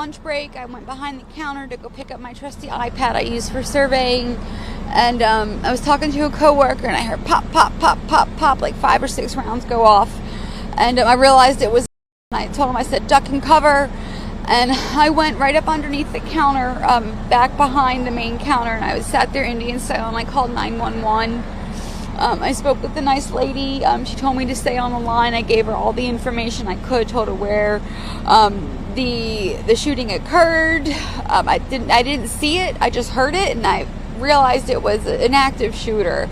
Lunch break, I went behind the counter to go pick up my trusty iPad I use for surveying, and I was talking to a coworker, and I heard pop, pop, pop, pop, pop, like 5 or 6 rounds go off, and I realized it was. I told him, I said, duck and cover, and I went right up underneath the counter, back behind the main counter, and I was sat there Indian style, and I called 911. I spoke with the nice lady. She told me to stay on the line. I gave her all the information I could, told her where the shooting occurred. I didn't see it. I just heard it, and I realized it was an active shooter.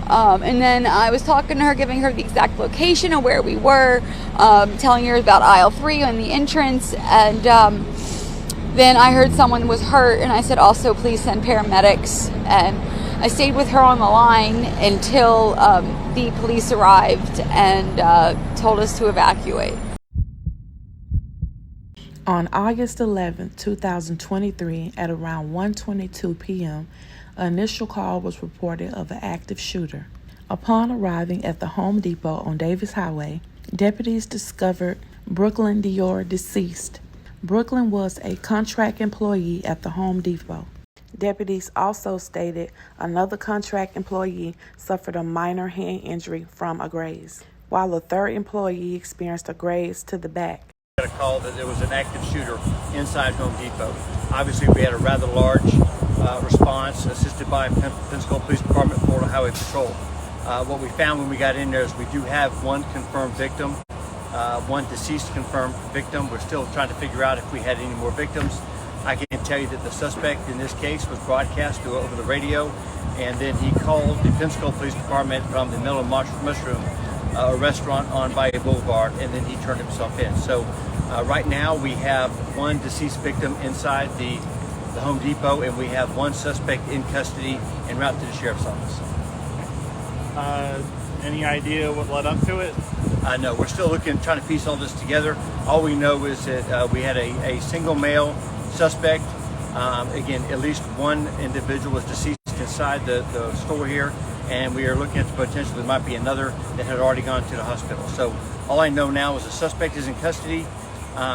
And then I was talking to her, giving her the exact location of where we were, telling her about aisle 3 and the entrance, and then I heard someone was hurt, and I said, also please send paramedics, and I stayed with her on the line until the police arrived and told us to evacuate. On August 11, 2023, at around 1:22 p.m., an initial call was reported of an active shooter. Upon arriving at the Home Depot on Davis Highway, deputies discovered Brooklyn Dior deceased. Brooklyn was a contract employee at the Home Depot. Deputies also stated another contract employee suffered a minor hand injury from a graze, while a third employee experienced a graze to the back. We got a call that there was an active shooter inside Home Depot. Obviously, we had a rather large response assisted by Pensacola Police Department, Florida Highway Patrol. What we found when we got in there is we do have one confirmed victim, one deceased confirmed victim. We're still trying to figure out if we had any more victims. I can tell you that the suspect in this case was broadcast over the radio, and then he called the Pensacola Police Department from the Mellow Mushroom, a restaurant on Bayou Boulevard, and then he turned himself in. So right now we have one deceased victim inside the Home Depot, and we have one suspect in custody en route to the sheriff's office. Any idea what led up to it? No, we're still trying to piece all this together. All we know is that we had a single male suspect. Again, at least one individual was deceased inside the store here, and we are looking at the potential there might be another that had already gone to the hospital. So all I know now is the suspect is in custody.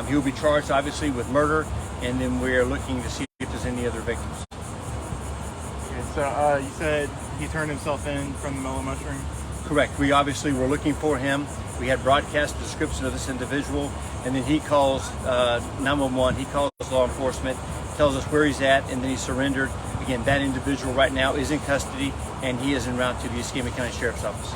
He will be charged obviously with murder, and then we are looking to see if there's any other victims. Okay, so you said he turned himself in from the Mellow Mushroom? Correct. We obviously were looking for him. We had broadcast the description of this individual, and then he calls 911, he calls law enforcement, tells us where he's at, and then he surrendered. Again, that individual right now is in custody, and he is en route to the Escambia County Sheriff's Office.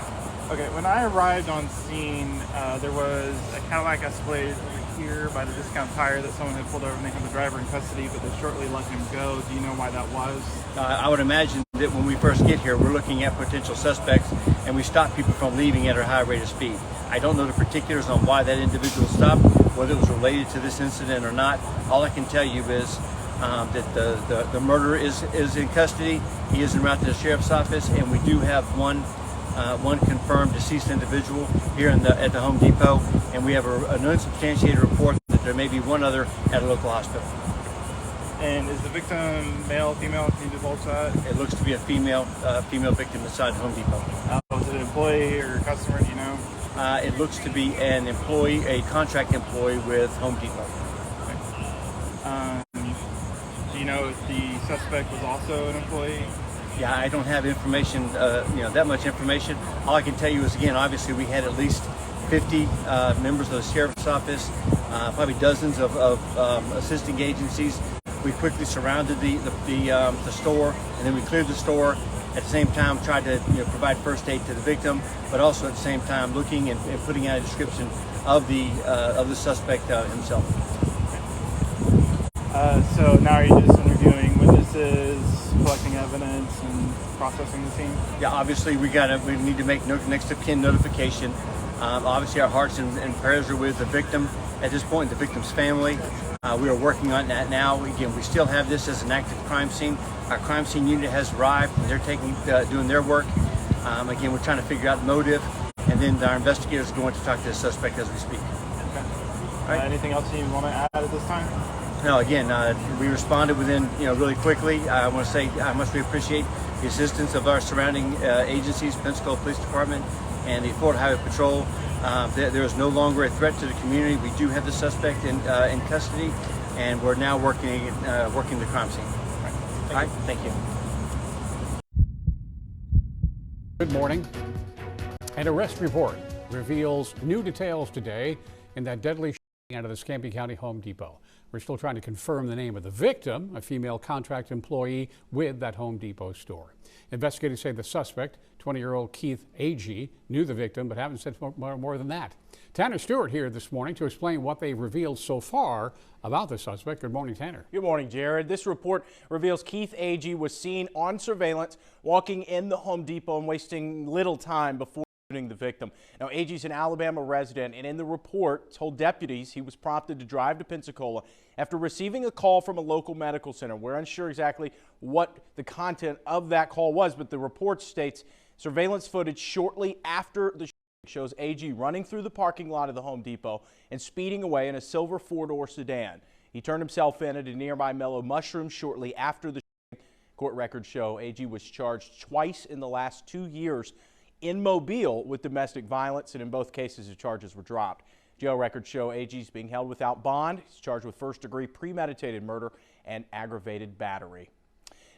Okay, when I arrived on scene, there was a Cadillac Escalade over here by the Discount Tire that someone had pulled over, and they had the driver in custody, but they shortly let him go. Do you know why that was? I would imagine that when we first get here, we're looking at potential suspects, and we stop people from leaving at a high rate of speed. I don't know the particulars on why that individual stopped, whether it was related to this incident or not. All I can tell you is that the murderer is in custody. He is en route to the sheriff's office, and we do have one confirmed deceased individual here at the Home Depot, and we have an unsubstantiated report that there may be one other at a local hospital. And is the victim male, female? Can you divulge that? It looks to be a female victim inside the Home Depot. Is it an employee or customer? Do you know? It looks to be an employee, a contract employee with Home Depot. Okay. Do you know if the suspect was also an employee? Yeah, I don't have information, that much information. All I can tell you is, again, obviously we had at least 50 members of the sheriff's office, probably dozens of assisting agencies. We quickly surrounded the store, and then we cleared the store. At the same time, tried to provide first aid to the victim, but also at the same time looking and putting out a description of the suspect himself. So now you're just interviewing witnesses, collecting evidence, and processing the scene? Yeah, obviously we need to make next of kin notification. Obviously our hearts and prayers are with the victim at this point, the victim's family. We are working on that now. Again, we still have this as an active crime scene. Our crime scene unit has arrived, and they're doing their work. Again, we're trying to figure out the motive, and then our investigators are going to talk to the suspect as we speak. Okay. All right. Anything else you want to add at this time? No, again, we responded within, really quickly. I want to say how much we appreciate the assistance of our surrounding agencies, Pensacola Police Department and the Florida Highway Patrol. There is no longer a threat to the community. We do have the suspect in custody. and we're now working the crime scene. All right, thank you. Good morning. An arrest report reveals new details today in that deadly shooting out of the Scambia County Home Depot. We're still trying to confirm the name of the victim, a female contract employee with that Home Depot store. Investigators say the suspect, 20-year-old Keith A.G., knew the victim but haven't said more than that. Tanner Stewart here this morning to explain what they've revealed so far about the suspect. Good morning, Tanner. Good morning, Jared. This report reveals Keith A.G. was seen on surveillance walking in the Home Depot and wasting little time before shooting the victim. Now, A.G.'s an Alabama resident, and in the report told deputies he was prompted to drive to Pensacola after receiving a call from a local medical center. We're unsure exactly what the content of that call was, but the report states surveillance footage shortly after the shooting shows A.G. running through the parking lot of the Home Depot and speeding away in a silver four-door sedan. He turned himself in at a nearby Mellow Mushroom shortly after the shooting. Court records show A.G. was charged twice in the last 2 years in Mobile with domestic violence, and in both cases the charges were dropped. Jail records show A.G. is being held without bond. He's charged with first-degree premeditated murder and aggravated battery.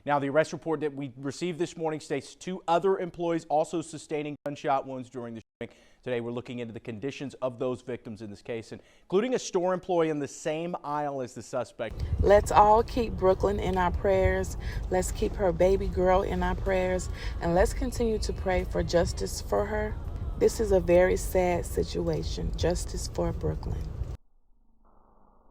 Now, the arrest report that we received this morning states 2 other employees also sustaining gunshot wounds during the shooting. Today, we're looking into the conditions of those victims in this case, including a store employee in the same aisle as the suspect. Let's all keep Brooklyn in our prayers. Let's keep her baby girl in our prayers. And let's continue to pray for justice for her. This is a very sad situation. Justice for Brooklyn.